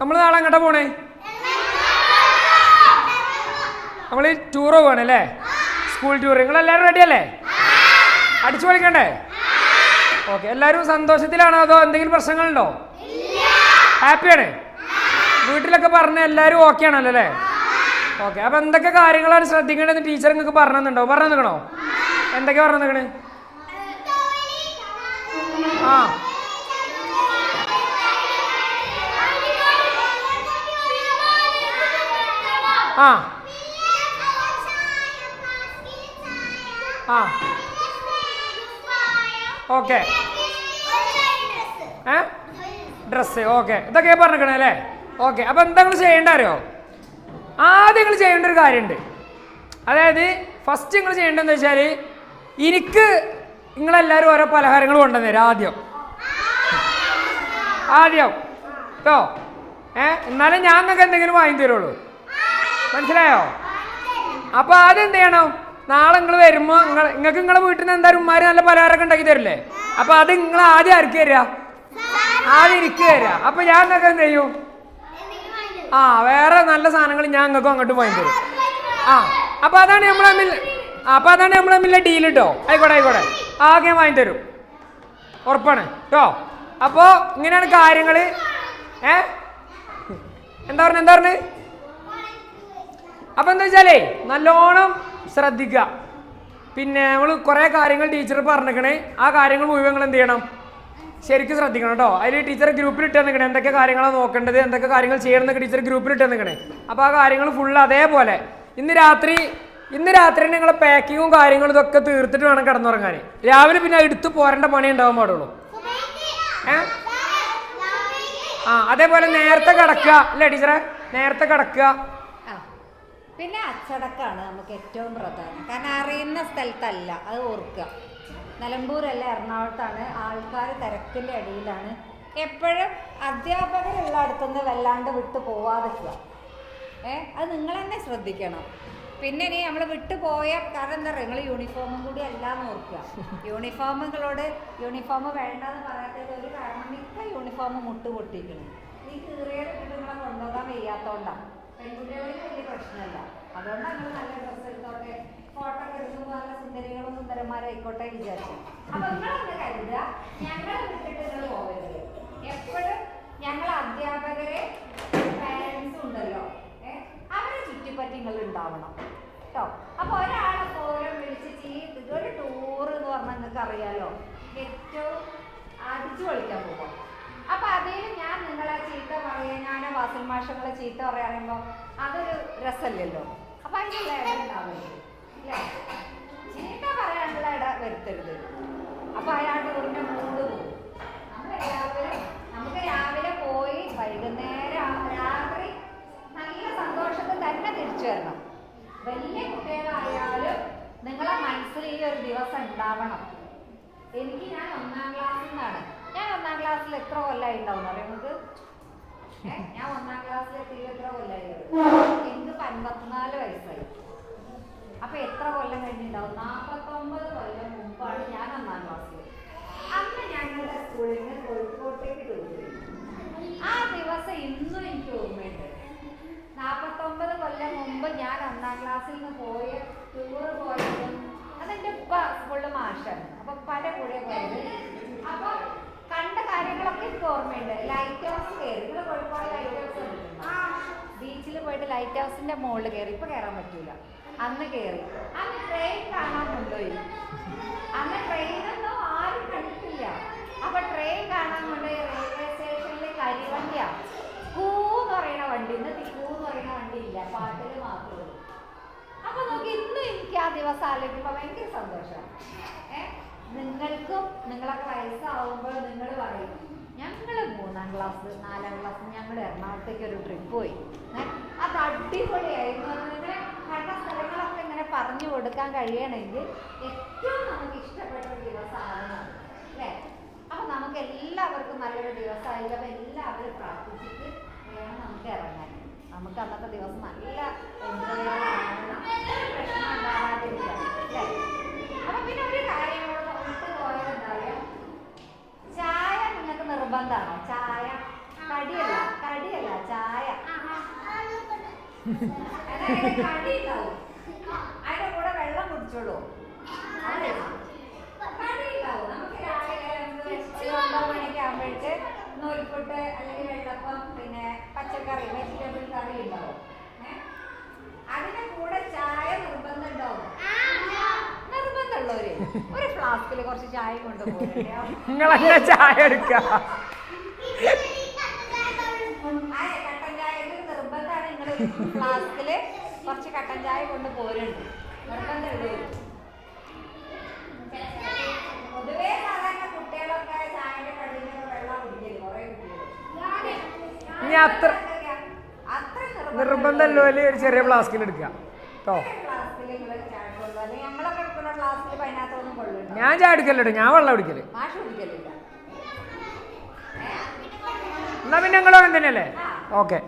നമ്മൾ നാളെ എങ്ങോട്ടാ പോണേ? നമ്മൾ ടൂറ് പോവാണല്ലേ, സ്കൂൾ ടൂർ. നിങ്ങളെല്ലാവരും റെഡി അല്ലേ? അടിച്ചു പൊളിക്കണ്ടേ? ഓക്കെ. എല്ലാവരും സന്തോഷത്തിലാണോ അതോ എന്തെങ്കിലും പ്രശ്നങ്ങളുണ്ടോ? ഹാപ്പിയാണ്? വീട്ടിലൊക്കെ പറഞ്ഞ എല്ലാവരും ഓക്കെ ആണല്ലോ അല്ലേ? ഓക്കെ. അപ്പം എന്തൊക്കെ കാര്യങ്ങളാണ് ശ്രദ്ധിക്കേണ്ടതെന്ന് ടീച്ചർ നിങ്ങൾക്ക് പറഞ്ഞു തന്നിട്ടുണ്ടോ? പറഞ്ഞു തന്നിക്കണോ? എന്തൊക്കെയാ പറഞ്ഞു തന്നിക്കണേ? ആ ആ ആ ഓക്കെ. ഡ്രസ്സ് ഓക്കെ, ഇതൊക്കെ പറഞ്ഞിരിക്കണേ അല്ലേ? ഓക്കെ. അപ്പം എന്താ നിങ്ങൾ ചെയ്യേണ്ട അറിയോ? ആദ്യം നിങ്ങൾ ചെയ്യേണ്ട ഒരു കാര്യമുണ്ട്. അതായത് ഫസ്റ്റ് നിങ്ങൾ ചെയ്യേണ്ടതെന്ന് വെച്ചാൽ, എനിക്ക് നിങ്ങളെല്ലാവരും ഓരോ പലഹാരങ്ങൾ കൊണ്ടുവന്നേരും ആദ്യം കേട്ടോ. എന്നാലും ഞാൻ നിങ്ങൾക്ക് എന്തെങ്കിലും വാങ്ങി തരുള്ളൂ, മനസ്സിലായോ? അപ്പോൾ ആദ്യം എന്ത് ചെയ്യണം? നാളെ നിങ്ങൾ വരുമ്പോൾ നിങ്ങൾക്ക് നിങ്ങളെ വീട്ടിൽ നിന്ന് എന്തായാലും ഉമ്മാർ നല്ല പലഹാരമൊക്കെ ഉണ്ടാക്കി തരില്ലേ? അപ്പോൾ അത് നിങ്ങൾ ആദ്യം ആർക്ക് തരിക? ആദ്യം എനിക്ക് തരിക. അപ്പോൾ ഞാൻ നിങ്ങൾക്ക് എന്ത് ചെയ്യും? വേറെ നല്ല സാധനങ്ങൾ ഞാൻ നിങ്ങൾക്കും അങ്ങോട്ട് വാങ്ങി തരും. അപ്പോൾ അതാണ് നമ്മൾ തമ്മിലുള്ള ഡീൽ കേട്ടോ. ആയിക്കോട്ടെ, ആകെ വാങ്ങി തരും, ഉറപ്പാണ് കേട്ടോ. അപ്പോൾ ഇങ്ങനെയാണ് കാര്യങ്ങൾ. എന്താ പറഞ്ഞത്? അപ്പം എന്താ വെച്ചാലേ നല്ലോണം ശ്രദ്ധിക്കുക. പിന്നെ നമ്മൾ കുറേ കാര്യങ്ങൾ ടീച്ചർ പറഞ്ഞിരിക്കണേ, ആ കാര്യങ്ങൾ മുഴുവൻ നിങ്ങൾ എന്ത് ചെയ്യണം? ശരിക്കും ശ്രദ്ധിക്കണം കേട്ടോ. അതിൽ ടീച്ചർ ഗ്രൂപ്പിൽ ഇട്ട് തന്നിക്കണേ എന്തൊക്കെ കാര്യങ്ങളാണ് നോക്കേണ്ടത്, എന്തൊക്കെ കാര്യങ്ങൾ ചെയ്യണമെന്നൊക്കെ ടീച്ചർ ഗ്രൂപ്പിൽ ഇട്ട് തന്നിക്കണേ. അപ്പോൾ ആ കാര്യങ്ങൾ ഫുള്ള് അതേപോലെ ഇന്ന് രാത്രി നിങ്ങളെ പാക്കിങ്ങും കാര്യങ്ങളും ഇതൊക്കെ തീർത്തിട്ട് വേണം കിടന്നുറങ്ങാൻ. രാവിലെ പിന്നെ എടുത്ത് പോരേണ്ട പണി ഉണ്ടാവാൻ പാടുള്ളൂ. അതേപോലെ നേരത്തെ കിടക്കുക അല്ലേ ടീച്ചറെ? നേരത്തെ കിടക്കുക. പിന്നെ അച്ചടക്കമാണ് നമുക്ക് ഏറ്റവും പ്രധാനം. കാരണം അറിയുന്ന സ്ഥലത്തല്ല, അത് ഓർക്കുക. നിലമ്പൂരല്ല, എറണാകുളത്താണ്, ആൾക്കാർ തിരക്കിൻ്റെ അടിയിലാണ്. എപ്പോഴും അധ്യാപകരുള്ള അടുത്തുനിന്ന് വല്ലാണ്ട് വിട്ടു പോവാതിരിക്കുക. അത് നിങ്ങൾ തന്നെ ശ്രദ്ധിക്കണം. പിന്നെ ഇനി നമ്മൾ വിട്ടു പോയ കാരണം എന്താ പറയുക, നിങ്ങൾ യൂണിഫോമും കൂടി എല്ലാം ഓർക്കുക. യൂണിഫോം വേണ്ടെന്ന് പറയാത്തത് ഒരു കാരണം, മിക്ക യൂണിഫോം മുട്ട് പൊട്ടിക്കണം. ഈ കീറിയത് നിങ്ങളെ കൊണ്ടുപോകാൻ വയ്യാത്തതുകൊണ്ടാണ്. പെൺകുട്ടികൾക്ക് വലിയ പ്രശ്നമല്ല, അതുകൊണ്ടാണ് നിങ്ങൾ നല്ല ഡ്രസ്സ് എടുത്തോട്ടെ, ഫോട്ടോ ഒക്കെ എടുക്കുമ്പോൾ നല്ല സുന്ദരികളും സുന്ദരന്മാരായിക്കോട്ടെ വിചാരിച്ചു. അപ്പൊ നിങ്ങളൊന്ന് കരുതുക, ഞങ്ങളെ വിട്ടിട്ട് നിങ്ങൾ പോകരുത്. എപ്പോഴും ഞങ്ങൾ അധ്യാപകരെ പാരൻസും ഉണ്ടല്ലോ, അവരെ ചുറ്റിപ്പറ്റി നിങ്ങൾ ഉണ്ടാവണം കേട്ടോ. അപ്പൊ ഒരാളെ പോലും വിളിച്ച് ഒരു ടൂർ എന്ന് പറഞ്ഞാൽ നിങ്ങൾക്ക് അറിയാലോ, ഏറ്റവും അടിച്ചു പൊളിക്കാൻ പോകും. അപ്പൊ അതിൽ ഞാൻ നിങ്ങളെ ചീത്ത പറയുക, ഞാൻ വാസൽ മാഷങ്ങളെ ചീത്ത പറയുമ്പോൾ അതൊരു രസമല്ലല്ലോ. അപ്പൊ അതിനുള്ള ഇട ഉണ്ടാവരുത് അല്ലേ? ചീത്ത പറയാനുള്ള ഇട വരുത്തരുത്. അപ്പൊ അയാൾ ടൂറിന്റെ മൂഡ് പോകും. നമുക്ക് രാവിലെ പോയി വൈകുന്നേരം രാത്രി നല്ല സന്തോഷത്തിൽ തന്നെ തിരിച്ചു വരണം. വലിയ കുട്ടികളായാലും നിങ്ങളെ മനസ്സിൽ ഈ ഒരു ദിവസം ഉണ്ടാവണം. ഞാൻ 1ാം ക്ലാസ്സിൽ നിന്നാണ്. ഞാൻ 1ാം ക്ലാസ്സിൽ എത്ര കൊല്ലമായി ഉണ്ടാവും അറിയാം നമുക്ക്? ഞാൻ 1ാം ക്ലാസ്സിൽ എത്തിയിട്ട് എത്ര കൊല്ലമായി? എനിക്ക് 54 വയസ്സായി. അപ്പൊ എത്ര കൊല്ലം കഴിഞ്ഞിട്ടുണ്ടാവും? 49 കൊല്ലം മുമ്പാണ് ഞാൻ 1ാം ക്ലാസ്സിൽ. അന്ന് ഞങ്ങളുടെ സ്കൂളിൽ നിന്ന് കോഴിക്കോട്ടേക്ക് പോയി. ആ ദിവസം ഇന്നും എനിക്ക് ഓർമ്മയുണ്ട്. 49 കൊല്ലം മുമ്പ് ഞാൻ 1ാം ക്ലാസ്സിൽ നിന്ന് പോയ ടൂറ് പോയതും അതെന്റെ ഉപ്പ സ്കൂളിൽ മാഷാണ്. അപ്പൊ ഉപ്പാന്റെ കൂടെ പോയത്. അപ്പൊ കണ്ട കാര്യങ്ങളൊക്കെ എനിക്ക് ഓർമ്മയുണ്ട്. ലൈറ്റ് ഹൗസ് കയറി. ഇവിടെ കോഴിക്കോട് ലൈറ്റ് ഹൗസ് ഉണ്ട്. ബീച്ചിൽ പോയിട്ട് ലൈറ്റ് ഹൗസിന്റെ മുകളിൽ കയറി. ഇപ്പൊ കയറാൻ പറ്റൂല. അന്ന് കയറി. അന്ന് ട്രെയിൻ കാണാൻ കൊണ്ടുപോയി. അന്ന് ട്രെയിനൊന്നും ആരും കണ്ടിട്ടില്ല. അപ്പൊ ട്രെയിൻ കാണാൻ കൊണ്ടുപോയി റെയിൽവേ സ്റ്റേഷനിൽ കരിവണ്ടിയാ. കൂന്ന് പറയുന്ന വണ്ടി. ഇന്ന് തിക്കൂന്ന് പറയുന്ന വണ്ടി ഇല്ല, പാട്ടിൽ മാത്രമേ ഉള്ളൂ. അപ്പൊ നോക്കി ഇന്നും എനിക്ക് ആ ദിവസം ആലോചിക്കുമ്പോൾ ഭയങ്കര സന്തോഷമാണ്. നിങ്ങൾക്കും നിങ്ങളൊക്കെ വയസ്സാവുമ്പോൾ നിങ്ങൾ പറയും, ഞങ്ങൾ 3ാം ക്ലാസ് 4ാം ക്ലാസ് ഞങ്ങൾ എറണാകുളത്തേക്ക് ഒരു ട്രിപ്പ് പോയി, അത് അടിപൊളിയായിരുന്നു. നിങ്ങളെ കണ്ട സ്ഥലങ്ങളൊക്കെ ഇങ്ങനെ പറഞ്ഞു കൊടുക്കാൻ കഴിയണമെങ്കിൽ ഏറ്റവും നമുക്ക് ഇഷ്ടപ്പെട്ട ഒരു ദിവസമാണ് അല്ലേ? അപ്പൊ നമുക്ക് എല്ലാവർക്കും നല്ലൊരു ദിവസമായില്ല. അപ്പൊ എല്ലാവരും പ്രാർത്ഥിച്ചിട്ട് വേണം നമുക്ക് ഇറങ്ങാൻ. നമുക്ക് അന്നത്തെ ദിവസം നല്ല എൻജോയ് പ്രശ്നം ഉണ്ടാകാതിരിക്കാം അല്ലേ? അപ്പൊ പിന്നെ ഒരു കാര്യം വിട്ടു പോയതെന്താ, ചായ നിങ്ങൾക്ക് നിർബന്ധമാണോ? ചായ കടിയല്ല കടി ഉണ്ടാവും, അതിന്റെ കൂടെ വെള്ളം കുടിച്ചോളൂ. കടി ഉണ്ടാവും. നമുക്ക് രാവിലെ 9 മണിക്ക് ആകുമ്പോഴേക്ക് നൂൽപുട്ട് അല്ലെങ്കിൽ വെള്ളപ്പം, പിന്നെ പച്ചക്കറി വെജിറ്റബിൾ കറി ഉണ്ടാവും. അതിന്റെ കൂടെ ചായ നിർബന്ധം ഉണ്ടാവും. നിർബന്ധമുള്ളവര് ഒരു ഫ്ലാസ്കിൽ കുറച്ച് ചായ കൊണ്ടുപോകുന്നുണ്ട്. നിങ്ങളങ്ങനെ ചായ എടുക്ക. കട്ടൻ ചായ നിർബന്ധമാണ്. നിങ്ങൾ ഫ്ലാസ്കില് കുറച്ച് കട്ടൻ ചായ കൊണ്ട് പോരുന്നുണ്ട്. നിർബന്ധമുള്ളവര് പൊതുവേ സാധാരണ കുട്ടികളൊക്കെ ചായയുടെ കടയിലൊക്കെ വെള്ളം കുടിക്കല് കുറെ കുട്ടികൾ. ഇനി അത്ര നിർബന്ധമല്ലോ ഒരു ചെറിയ ഫ്ലാസ്കിൽ എടുക്കുക കേട്ടോ. ഞാൻ ചായ എടുക്കല്ലോ, ഞാൻ വെള്ളം കുടിക്കല്. എന്നാ പിന്നെ നിങ്ങളും അങ്ങനെ തന്നെയല്ലേ? ഓക്കെ.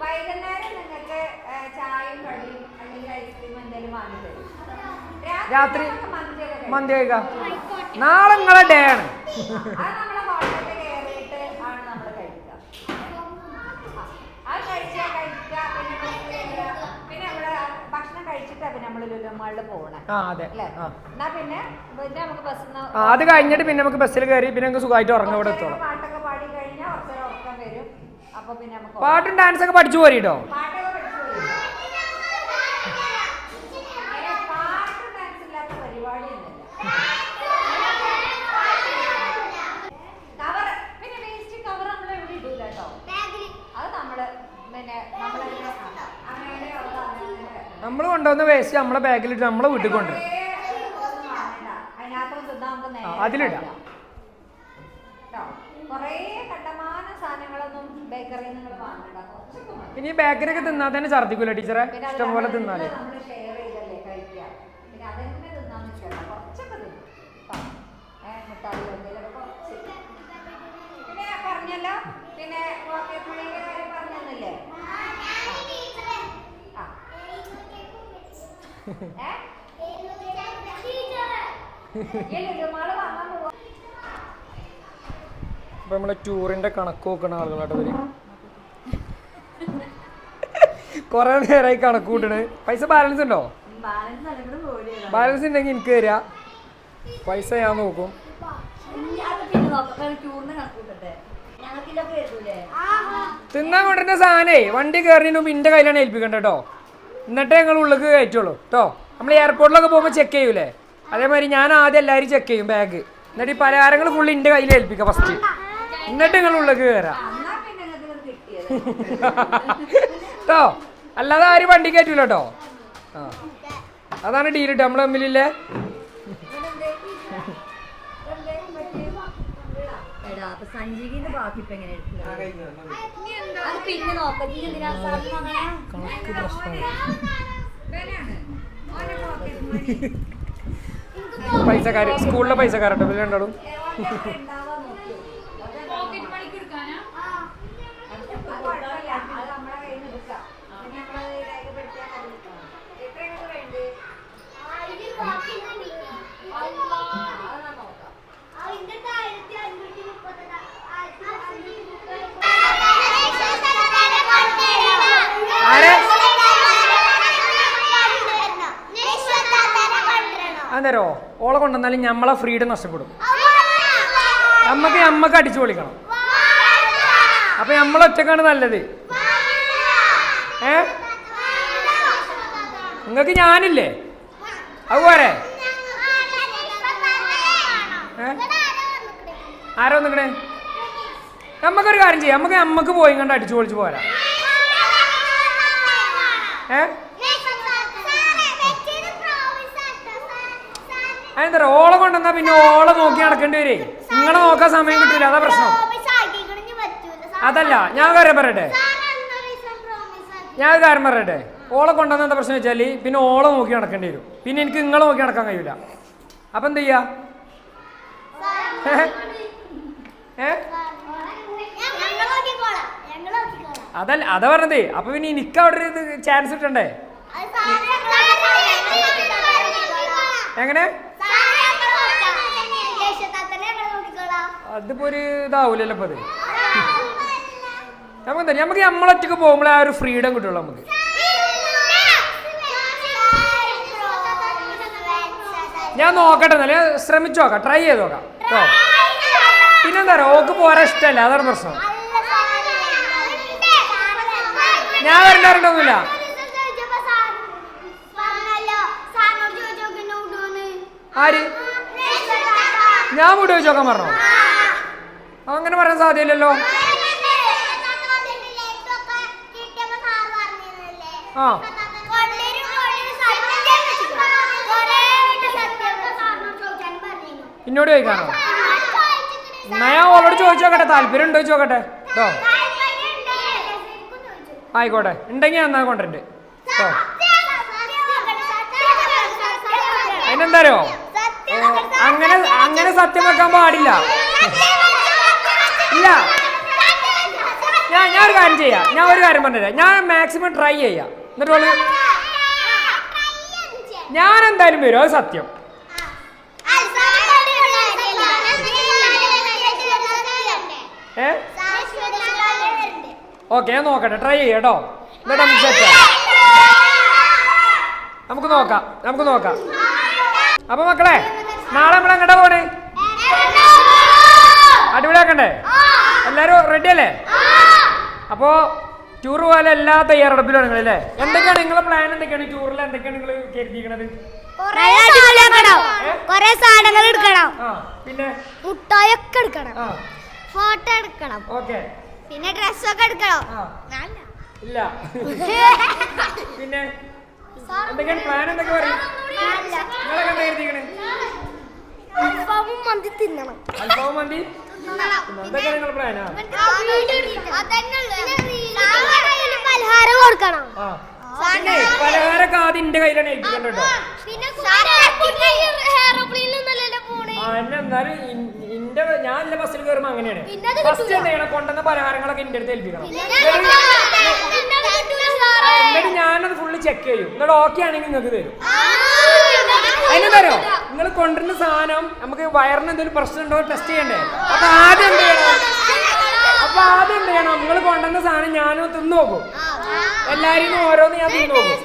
വൈകുന്നേരം നിങ്ങൾക്ക് ചായയും കടിയും അല്ലെങ്കിൽ ഐസ്ക്രീം എന്തെങ്കിലും വാങ്ങി തരും. രാത്രി മന്തി കഴിക്കാം. നാളെ നിങ്ങളെ ഡേ ആണ്. അത് നമ്മളെ ഹോട്ടലിൽ കയറിയിട്ട് ആണ് നമ്മൾ കഴിക്കുക. അത് കഴിച്ചാൽ കഴിക്കുക. പിന്നെ ഇവിടെ ഭക്ഷണം കഴിച്ചിട്ടാ പിന്നെ നമ്മൾ ലുലുമാളിൽ പോകണേ. അല്ലേ? എന്നാ പിന്നെ നമുക്ക് ബസ്സിന് അത് കഴിഞ്ഞിട്ട് പിന്നെ നമുക്ക് ബസ്സിൽ കയറി പിന്നെ നമുക്ക് സുഖമായിട്ട് ഉറങ്ങാൻ ഇവിടെ എത്തോളാം. പാട്ടൊക്കെ പാടി കഴിഞ്ഞാൽ കുറച്ചേരം ഉറക്കം വരും. അപ്പൊ പിന്നെ നമുക്ക് പാട്ടും ഡാൻസ് ഒക്കെ പഠിച്ചു പോരിട്ടോ. പാട്ടൊക്കെ പഠിച്ചു പോരും. പാട്ടും ഡാൻസ് ഇല്ലാത്ത പരിപാടിയൊന്നുമില്ല. കവർ പിന്നെ വേസ്റ്റ് കവർ നമ്മൾ എവിടെ ഇടൂല കേട്ടോ. അത് നമ്മള് പിന്നെ നമ്മൾ കൊണ്ടുവന്ന വേസ്റ്റ് നമ്മളെ ബാഗിലിട്ട് നമ്മളെ വീട്ടിൽ കൊണ്ടുവരും. അതിനകത്ത് തിന്നാൻ അതിലിടാം. കുറേ കണ്ടമാന സാധനങ്ങളൊന്നും ബേക്കറിയിൽ നിങ്ങൾ വാങ്ങണ്ട. ഇനി ബേക്കറി ഒക്കെ തിന്നാൽ തന്നെ ഛർദിക്കൂല ടീച്ചറെ? ഇഷ്ടംപോലെ തിന്നാലേ. നമ്മൾ ഷെയർ ചെയ്തല്ലേ കഴിക്കുക. പിന്നെ അതെന്നെ തിന്നാൻ നിൽക്കണ്ട, കുറച്ചൊക്കെ തിന്നും. മുട്ടായി എന്തെങ്കിലുമൊക്കെ കുറച്ച്. പിന്നെ പറഞ്ഞല്ലോ, പിന്നെ പോക്കറ്റ് മണിയുടെ കാര്യം പറഞ്ഞില്ലേ? അപ്പൊ നമ്മളെ ടൂറിന്റെ കണക്ക് നോക്കണ ആളുകളാട്ടോ ഇവര്. കൊറേ നേരമായി കണക്ക് കൂട്ടണ്. പൈസ ബാലൻസ് ഉണ്ടോ? ബാലൻസ് ഉണ്ടെങ്കിൽ എനിക്ക് തരാ. പൈസ ഞാൻ നോക്കും. തിന്നാൻ കൊണ്ടിരുന്ന സാധനേ വണ്ടി കയറിന് മുമ്പ് എന്റെ കയ്യിലാണ് ഏൽപ്പിക്കണ്ട കേട്ടോ. എന്നിട്ടേ ഞങ്ങൾ ഉള്ളിലേക്ക് കയറ്റുള്ളൂ കേട്ടോ. നമ്മൾ എയർപോർട്ടിലൊക്കെ പോകുമ്പോൾ ചെക്ക് ചെയ്യൂലേ, അതേമാതിരി ഞാൻ ആദ്യം എല്ലാവരും ചെക്ക് ചെയ്യും ബാഗ്. എന്നിട്ട് ഈ പലഹാരങ്ങൾ ഫുള്ള് എൻ്റെ കയ്യിൽ ഏൽപ്പിക്കാം ഫസ്റ്റ്. എന്നിട്ട് നിങ്ങൾ ഉള്ളിലേക്ക് കയറാം കേട്ടോ. അല്ലാതെ ആരും വണ്ടി കയറ്റൂല കേട്ടോ. അതാണ് ഡീൽ കേട്ടോ നമ്മൾ തമ്മിലില്ലേ. കണക്ക് പ്രശ്നമാണ്. പൈസക്കാര് സ്കൂളിലെ പൈസക്കാരട്ടോ ഇവര് രണ്ടാളും. അന്നേരോ ഓളെ കൊണ്ടുവന്നാലും നമ്മളെ ഫ്രീഡം നഷ്ടപ്പെടും. നമ്മക്ക് അടിച്ചു പൊളിക്കണം. അപ്പൊ നമ്മളൊറ്റക്കാണ് നല്ലത്. നിങ്ങക്ക് ഞാനില്ലേ അതുപോലെ. ആരോ നിക്കണേ? നമ്മക്കൊരു കാര്യം ചെയ്യാം, നമ്മക്ക് പോയി കണ്ട് അടിച്ചു പൊളിച്ച് പോരാ. അതെന്താ ഓളെ കൊണ്ടുവന്നാ പിന്നെ ഓളെ നോക്കി നടക്കേണ്ടി വരേ. നിങ്ങളെ നോക്കാൻ സമയം കിട്ടൂല, അതാ പ്രശ്നം. അതല്ല ഞാൻ കാര്യം പറയട്ടെ, ഓളെ കൊണ്ടുവന്ന എന്താ പ്രശ്നം വെച്ചാല് പിന്നെ ഓളെ നോക്കി നടക്കേണ്ടി വരും. പിന്നെ എനിക്ക് നിങ്ങളെ നോക്കി നടക്കാൻ കഴിയൂല. അപ്പൊ എന്ത് ചെയ്യാ? അതല്ല അതാ പറഞ്ഞതേ. അപ്പൊ പിന്നെ എനിക്ക് അവിടെ ഒരു ചാൻസ് കിട്ടണ്ടേ? എങ്ങനെ? അതിപ്പോ ഒരു ഇതാവൂലല്ലോ ഇപ്പൊ അത്. നമുക്ക് നമ്മളൊറ്റക്ക് പോകുമ്പോൾ ആ ഒരു ഫ്രീഡം കിട്ടുള്ളൂ നമുക്ക്. ഞാൻ നോക്കട്ടെ, എന്നാലും ശ്രമിച്ചു നോക്കാം, ട്രൈ ചെയ്ത് നോക്കാം കേട്ടോ. പിന്നെന്താ പറയുക, ഓക്ക് പോരാ ഇഷ്ടമല്ല, അതാണ് പ്രശ്നം. ഞാൻ വരണ്ടൊന്നുമില്ല. ആര്? ഞാൻ മുടി വെച്ച് നോക്കാൻ പറഞ്ഞോ? അങ്ങനെ പറയാൻ സാധ്യതയില്ലല്ലോ. ആ എന്നോട് ചോദിക്കാനോ? എന്നാ ഞാൻ ഓളോട് ചോദിച്ചു നോക്കട്ടെ, താല്പര്യം ഉണ്ടോ ചോദിച്ചോക്കട്ടെ കേട്ടോ. ആയിക്കോട്ടെ, ഉണ്ടെങ്കിൽ എന്നാ കൊണ്ടുണ്ട് കേട്ടോ. അതിനെന്താരോ അങ്ങനെ സത്യം വെക്കാൻ പാടില്ല. ഇല്ല, ഞാൻ ഒരു കാര്യം ചെയ്യാം, ഞാൻ ഒരു കാര്യം പറഞ്ഞുതരാം. ഞാൻ മാക്സിമം ട്രൈ ചെയ്യാം, എന്നിട്ടോള് ഞാൻ എന്തായാലും വരും, അത് സത്യം. ഓക്കെ, ഞാൻ നോക്കട്ടെ, ട്രൈ ചെയ്യാം കേട്ടോ. എന്നിട്ട് നമുക്ക് സെറ്റാം, നമുക്ക് നോക്കാം. അപ്പൊ മക്കളെ, നാളെ നമ്മൾ എങ്ങോട്ടാ പോണേ? അടിപൊളിയാക്കണ്ടേ? എല്ലാരും റെഡി അല്ലേ? അപ്പോ ടൂർ പോലെ എല്ലാ തയ്യാറെടുപ്പിലും നിങ്ങൾ അല്ലേ? എന്തൊക്കെയാണ് നിങ്ങളെ പ്ലാൻ? എന്തൊക്കെയാണ് ടൂറിൽ എന്തൊക്കെയാണ് നിങ്ങൾ കരുതിയിരിക്കണത്? കൊറേ സാധനങ്ങൾ എടുക്കണം, പിന്നെ മുട്ടായൊക്കെ എടുക്കണം, ഫോട്ടോ എടുക്കണം, ഓക്കെ, പിന്നെ ഡ്രസ്സൊക്കെ എടുക്കണം. ഇല്ല പിന്നെ എന്തൊക്കെയാണ് പ്ലാൻ? എന്തൊക്കെ പറയും നിങ്ങളൊക്കെ എന്താ കരുതിയിരിക്കണേ? അൽഫാമും മന്തി തിന്നണം. അൽഫാമും മന്തി എന്തൊക്കെയാണ് നിങ്ങളുടെ പ്ലാനാ? പലഹാരം കൊടുക്കണം. പലഹാരൊക്കെ ആദ്യം എന്റെ കയ്യിലാണ് ഏൽപ്പിക്കണ്ട കേട്ടോ. എന്നാലും ഞാൻ എന്റെ ബസ്സിൽ കയറുമ്പോ അങ്ങനെയാണ്. ഫസ്റ്റ് എന്ത് ചെയ്യണം, കൊണ്ടുവന്ന പലഹാരങ്ങളൊക്കെ എന്റെ അടുത്ത് ഏൽപ്പിക്കണം. എന്നിട്ട് ഞാനത് ഫുള്ള് ചെക്ക് ചെയ്യും. എന്നിട്ട് ഓക്കെ ആണെങ്കിൽ നിങ്ങൾക്ക് തരും. അതിനെന്തോ നിങ്ങൾ കൊണ്ടുവരുന്ന സാധനം നമുക്ക് വയറിന് എന്തെങ്കിലും പ്രശ്നം ഉണ്ടോ ടെസ്റ്റ് ചെയ്യണ്ടേ? അപ്പൊ ആദ്യം എന്ത് ചെയ്യണം, നിങ്ങൾ കൊണ്ടുവന്ന സാധനം ഞാനും തിന്നു നോക്കും. എല്ലാരും ഓരോന്ന് ഞാൻ തിന്നു നോക്കും.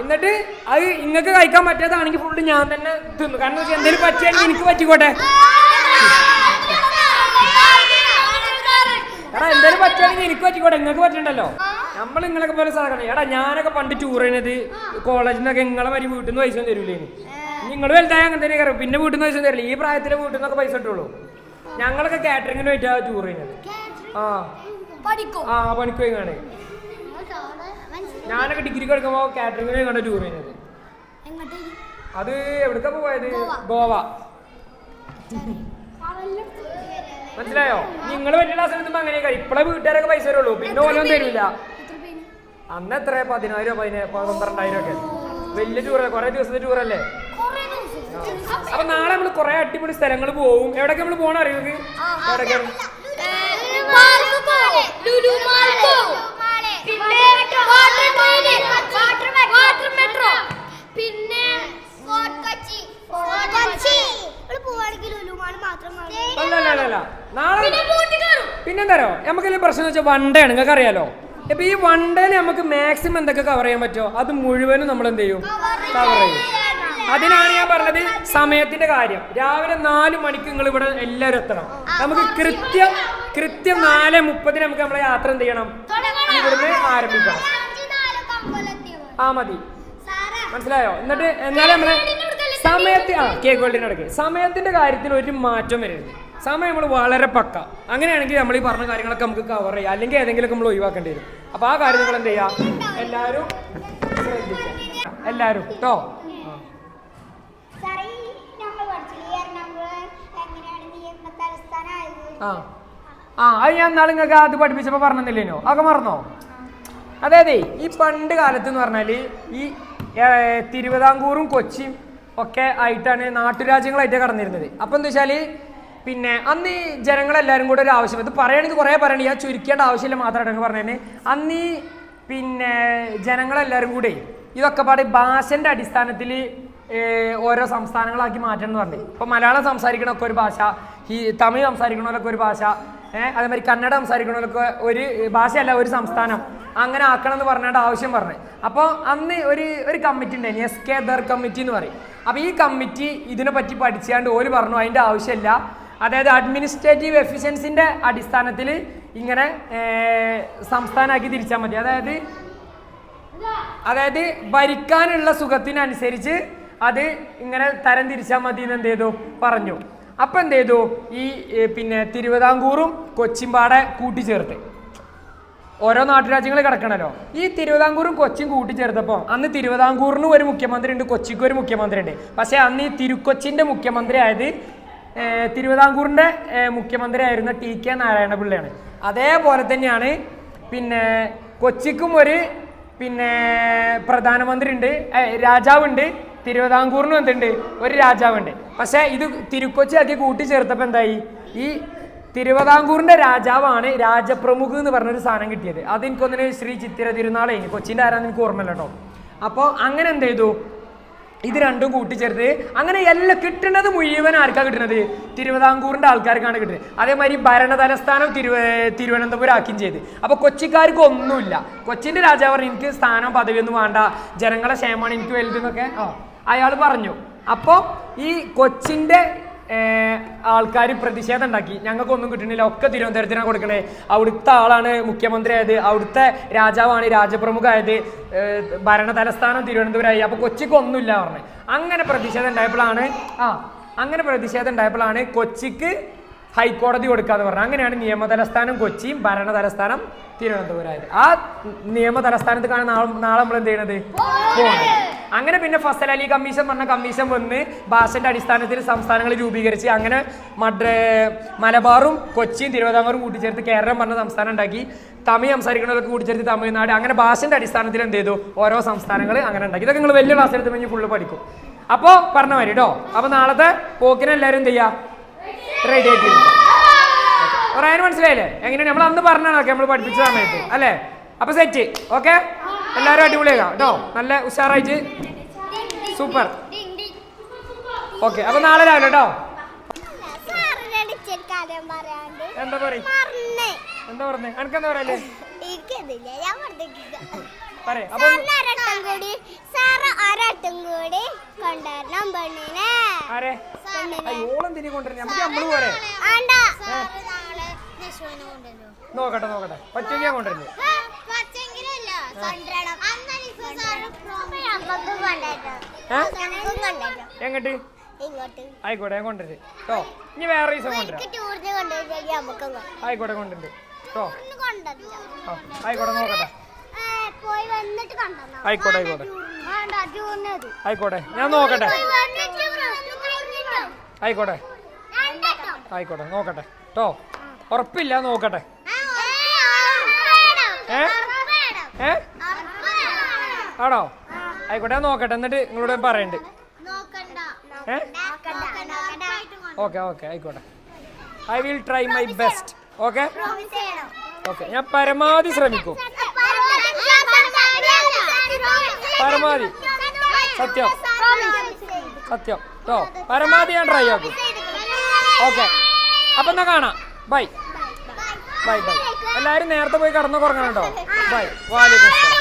എന്നിട്ട് അത് നിങ്ങൾക്ക് കഴിക്കാൻ പറ്റാത്തതാണെങ്കിൽ ഫുള്ള് ഞാൻ തന്നെ തിന്നു. കാരണം എന്തെങ്കിലും പറ്റിയാണെങ്കിൽ എനിക്ക് പറ്റിക്കോട്ടെ. എടാ എന്തെങ്കിലും പറ്റുകയാണെങ്കിൽ എനിക്ക് പറ്റിക്കോട്ടെ, നിങ്ങൾക്ക് പറ്റണ്ടല്ലോ. നമ്മൾ നിങ്ങളൊക്കെ പോലെ സാധനം. എടാ ഞാനൊക്കെ പണ്ട് ടൂർ ചെയ്യുന്നത് കോളേജിൽ നിന്നൊക്കെ നിങ്ങളെ വരി വീട്ടിൽ നിന്ന് പൈസ തരൂലേന്ന്. നിങ്ങൾ വലുതായ അങ്ങനെ തന്നെ കയറും, പിന്നെ വീട്ടിൽ നിന്ന് പൈസ തരില്ല. ഈ പ്രായത്തിലെ വീട്ടിൽ നിന്നൊക്കെ പൈസ ഇട്ടുള്ളൂ. ഞങ്ങളൊക്കെ കാറ്ററിങ്ങിന് പോയിട്ടാണ് ടൂർ ചെയ്യുന്നത്. പണിക്ക് പോയി കാണേ. ഞാനൊക്കെ ഡിഗ്രിക്ക് എടുക്കുമ്പോൾ കാറ്ററിങ്ങിന് കണ്ട ടൂർ ചെയ്യുന്നത്. അത് എവിടക്കാ പോയത്? ഗോവ. മനസ്സിലായോ? നിങ്ങൾ വലിയ ക്ലാസ് എടുത്തുമ്പോ അങ്ങനെ കഴിയും. ഇപ്പളെ വീട്ടുകാരൊക്കെ പൈസ തരുള്ളൂ, പിന്നെ ഓരോ തരൂല. അന്ന് എത്ര 10,000 12,000 ഒക്കെ വലിയ ടൂറല്ലേ, കുറെ ദിവസത്തെ ടൂറല്ലേ. അപ്പൊ നാളെ നമ്മള് കുറെ അടിപൊളി സ്ഥലങ്ങൾ പോവും. എവിടൊക്കെ നമ്മള് പോകണം അറിയോ? എവിടൊക്കെ? അല്ല നാളെ പിന്നെന്താരോ നമുക്കെല്ലാം പ്രശ്നം എന്ന് വെച്ചാൽ വൺ ഡേ ആണ്. നിങ്ങൾക്ക് അറിയാലോ. ഇപ്പൊ ഈ വൺ ഡേയിൽ നമുക്ക് മാക്സിമം എന്തൊക്കെ കവർ ചെയ്യാൻ പറ്റുമോ അത് മുഴുവനും നമ്മൾ എന്ത് ചെയ്യും, കവർ ചെയ്യും. അതിനാണ് ഞാൻ പറഞ്ഞത് സമയത്തിന്റെ കാര്യം. രാവിലെ 4 മണിക്ക് നിങ്ങൾ ഇവിടെ എല്ലാവരും എത്തണം. നമുക്ക് കൃത്യം 4:30 നമുക്ക് നമ്മളെ യാത്ര എന്ത് ചെയ്യണം, ഇവിടുന്ന് ആരംഭിക്കണം. മതി, മനസ്സിലായോ? എന്നിട്ട് എന്നാലും നമ്മളെ സമയത്ത് കേക്ക് വേൾഡിനടക്ക് സമയത്തിന്റെ കാര്യത്തിൽ ഒരു മാറ്റം വരരുത്. സമയം നമ്മൾ വളരെ പക്ക. അങ്ങനെയാണെങ്കിൽ നമ്മൾ ഈ പറഞ്ഞ കാര്യങ്ങളൊക്കെ നമുക്ക് കവർ ചെയ്യാം. അല്ലെങ്കിൽ ഏതെങ്കിലുമൊക്കെ നമ്മൾ ഒഴിവാക്കേണ്ടി വരും. അപ്പൊ ആ കാര്യം നിങ്ങൾ എന്ത് ചെയ്യാം, എല്ലാവരും ശ്രദ്ധിക്കാം. എല്ലാവരും കേട്ടോ. അത് ഞാൻ നാളെ നിങ്ങൾക്ക് അത് പഠിപ്പിച്ചപ്പോൾ പറഞ്ഞില്ലേനോ? അതൊക്കെ മറന്നോ? അതായത് ഈ പണ്ട് കാലത്ത് എന്ന് പറഞ്ഞാൽ ഈ തിരുവിതാംകൂറും കൊച്ചിയും ഒക്കെ ആയിട്ടാണ് നാട്ടുരാജ്യങ്ങളായിട്ട് കടന്നിരുന്നത്. അപ്പം എന്താ വെച്ചാൽ പിന്നെ അന്ന് ഈ ജനങ്ങളെല്ലാവരും കൂടെ ഒരു ആവശ്യം, ഇത് പറയുകയാണെങ്കിൽ കുറേ പറയണ, ഞാൻ ചുരുക്കേണ്ട ആവശ്യമില്ല മാത്രമായിട്ട് പറഞ്ഞതിന്. അന്ന് ഈ പിന്നെ ജനങ്ങളെല്ലാവരും കൂടെ ഇതൊക്കെ പാടെ ഭാഷൻ്റെ അടിസ്ഥാനത്തിൽ ഓരോ സംസ്ഥാനങ്ങളാക്കി മാറ്റണം എന്ന് പറഞ്ഞു. ഇപ്പം മലയാളം സംസാരിക്കണമൊക്കെ ഒരു ഭാഷ, ഈ തമിഴ് സംസാരിക്കണമല്ലൊക്കെ ഒരു ഭാഷ, അതേമാതിരി കന്നഡ സംസാരിക്കണമല്ലൊക്കെ ഒരു ഭാഷയല്ല ഒരു സംസ്ഥാനം, അങ്ങനെ ആക്കണം എന്ന് പറഞ്ഞിട്ട് ആവശ്യം പറഞ്ഞു. അപ്പോൾ അന്ന് ഒരു കമ്മിറ്റി ഉണ്ടായിരുന്നു, SK ദർ കമ്മിറ്റി എന്ന് പറയും. അപ്പോൾ ഈ കമ്മിറ്റി ഇതിനെ പറ്റി പഠിച്ചാണ്ട് ഓര് പറഞ്ഞു അതിൻ്റെ ആവശ്യമില്ല, അതായത് അഡ്മിനിസ്ട്രേറ്റീവ് എഫിഷ്യൻസിൻ്റെ അടിസ്ഥാനത്തിൽ ഇങ്ങനെ സംസ്ഥാനമാക്കി തിരിച്ചാൽ മതി. അതായത് ഭരിക്കാനുള്ള സുഖത്തിനനുസരിച്ച് അത് ഇങ്ങനെ തരം തിരിച്ചാൽ മതി എന്ന് എന്ത് ചെയ്തു പറഞ്ഞു. അപ്പം എന്ത് ചെയ്തു, ഈ പിന്നെ തിരുവിതാംകൂറും കൊച്ചിമ്പാടെ കൂട്ടിച്ചേർത്ത്, ഓരോ നാട്ടുരാജ്യങ്ങൾ കിടക്കണല്ലോ, ഈ തിരുവിതാംകൂറും കൊച്ചിയും കൂട്ടിച്ചേർത്തപ്പോൾ അന്ന് തിരുവിതാംകൂറിനും ഒരു മുഖ്യമന്ത്രി ഉണ്ട്, കൊച്ചിക്കും ഒരു മുഖ്യമന്ത്രി ഉണ്ട്. പക്ഷേ അന്ന് ഈ തിരുക്കൊച്ചിൻ്റെ മുഖ്യമന്ത്രി ആയത് തിരുവിതാംകൂറിൻ്റെ മുഖ്യമന്ത്രി ആയിരുന്ന TK നാരായണപിള്ളയാണ്. അതേപോലെ തന്നെയാണ് പിന്നെ കൊച്ചിക്കും ഒരു പിന്നെ പ്രധാനമന്ത്രി ഉണ്ട്, രാജാവുണ്ട്. തിരുവിതാംകൂറിനും എന്തുണ്ട്, ഒരു രാജാവുണ്ട്. പക്ഷേ ഇത് തിരുക്കൊച്ചി ആക്കി കൂട്ടിച്ചേർത്തപ്പോൾ എന്തായി, ഈ തിരുവിതാംകൂറിൻ്റെ രാജാവാണ് രാജപ്രമുഖ് എന്ന് പറഞ്ഞൊരു സാധനം കിട്ടിയത്. അതെനിക്കൊന്നിന് ശ്രീ ചിത്തിര തിരുനാളെ കൊച്ചിൻ്റെ ആരാന്ന് എനിക്ക് ഓർമ്മയില്ല കേട്ടോ. അപ്പോൾ അങ്ങനെ എന്ത് ചെയ്തു, ഇത് രണ്ടും കൂട്ടിച്ചേർത്ത് അങ്ങനെ എല്ലാം കിട്ടുന്നത് മുഴുവൻ ആർക്കാണ് കിട്ടുന്നത്, തിരുവിതാംകൂറിൻ്റെ ആൾക്കാർക്കാണ് കിട്ടുന്നത്. അതേമാതിരി ഭരണതലസ്ഥാനം തിരുവനന്തപുരം ആക്കുകയും ചെയ്ത്. അപ്പോൾ കൊച്ചിക്കാർക്ക് ഒന്നുമില്ല. കൊച്ചിൻ്റെ രാജാവ് പറഞ്ഞു എനിക്ക് സ്ഥാനം പദവിയൊന്നും വേണ്ട, ജനങ്ങളെ ക്ഷേമമാണ് എനിക്ക് വലുതെന്നൊക്കെ അയാൾ പറഞ്ഞു. അപ്പോൾ ഈ കൊച്ചിൻ്റെ ആൾക്കാർ പ്രതിഷേധം ഉണ്ടാക്കി, ഞങ്ങൾക്കൊന്നും കിട്ടണില്ല, ഒക്കെ തിരുവനന്തപുരത്തിനാണ് കൊടുക്കണേ, അവിടുത്തെ ആളാണ് മുഖ്യമന്ത്രി ആയത്, അവിടുത്തെ രാജാവാണ് രാജപ്രമുഖായത്, ഭരണതലസ്ഥാനം തിരുവനന്തപുരമായി, അപ്പോൾ കൊച്ചിക്കൊന്നുമില്ല പറഞ്ഞു. അങ്ങനെ പ്രതിഷേധം ഉണ്ടായപ്പോഴാണ് കൊച്ചിക്ക് ഹൈക്കോടതി കൊടുക്കാന്ന് പറഞ്ഞു. അങ്ങനെയാണ് നിയമതലസ്ഥാനം കൊച്ചിയും ഭരണതലസ്ഥാനം തിരുവനന്തപുരമായത്. ആ നിയമതലസ്ഥാനത്തേക്കാണ് നാളെ നമ്മൾ എന്ത് ചെയ്യണത്, പോകുന്നത്. അങ്ങനെ പിന്നെ ഫസൽ അലി കമ്മീഷൻ പറഞ്ഞ കമ്മീഷൻ വന്ന് ഭാഷന്റെ അടിസ്ഥാനത്തിൽ സംസ്ഥാനങ്ങൾ രൂപീകരിച്ച് അങ്ങനെ മലബാറും കൊച്ചിയും തിരുവിതാംകൂറും കൂട്ടിച്ചേർത്ത് കേരളം പറഞ്ഞ സംസ്ഥാനം ഉണ്ടാക്കി. തമിഴ് സംസാരിക്കുന്നവർക്ക് കൂട്ടിച്ചേർത്ത് തമിഴ്നാട്, അങ്ങനെ ഭാഷന്റെ അടിസ്ഥാനത്തിൽ എന്ത് ചെയ്തു, ഓരോ സംസ്ഥാനങ്ങൾ അങ്ങനെ ഉണ്ടാക്കി. ഇതൊക്കെ നിങ്ങൾ വലിയ ക്ലാസ് എടുത്ത് കഴിഞ്ഞ് ഫുള്ള് പഠിക്കും. അപ്പോൾ പറഞ്ഞ മാതിരി കേട്ടോ. അപ്പോൾ നാളത്തെ പോക്കിനെ എല്ലാവരും എന്ത് ചെയ്യുക, റെഡി ആയിട്ട് പറയാൻ മനസ്സിലായില്ലേ? എങ്ങനെയാണ് നമ്മൾ അന്ന് പറഞ്ഞാണൊക്കെ നമ്മൾ പഠിപ്പിച്ച സമയത്ത് അല്ലേ? അപ്പോൾ സെറ്റ് ഓക്കെ, എല്ലാവരും അടിപൊളിയാകാം കേട്ടോ, നല്ല ഉഷാറായിട്ട് സൂപ്പർ. ഓക്കെ, അപ്പോൾ നാളെ രാവിലെ കേട്ടോ. എന്താ പറഞ്ഞേ, എനിക്കെന്താ പറയല്ലേ, ഓളെന്തിനെ കൊണ്ടുവരുന്നത്, നമുക്ക് നമ്മള് പോരെ. നോക്കട്ടെ പറ്റുമെങ്കിൽ ഞാൻ കൊണ്ടുവരുന്നത്. എങ്ങോട്ട്? ആയിക്കോട്ടെ, ഞാൻ കൊണ്ടുവരുന്നത് കേട്ടോ. ഇനി വേറെ ദിവസം കൊണ്ടുവരാം. ആയിക്കോട്ടെ, കൊണ്ടുണ്ട് കേട്ടോ. ആയിക്കോട്ടെ, നോക്കട്ടെ. ആയിക്കോട്ടെ ഞാൻ നോക്കട്ടെ. ആയിക്കോട്ടെ നോക്കട്ടെ കേട്ടോ. ഉറപ്പില്ല, നോക്കട്ടെ. ആണോ? ആയിക്കോട്ടെ, ഞാൻ നോക്കട്ടെ, എന്നിട്ട് നിങ്ങളോട് പറയണ്ട്. ഓക്കെ ആയിക്കോട്ടെ. I will try my best. Okay, ഞാൻ പരമാവധി ശ്രമിക്കും. പരമാവധി സത്യം കേട്ടോ, പരമാവധി ഞാൻ ട്രൈ ആക്കും. ഓക്കെ, അപ്പം എന്നാ കാണാം. ബൈ. എല്ലാവരും നേരത്തെ പോയി കടന്നു കുറങ്ങണം കേട്ടോ. ബൈ. വാലേക്കും അസ്സലാം.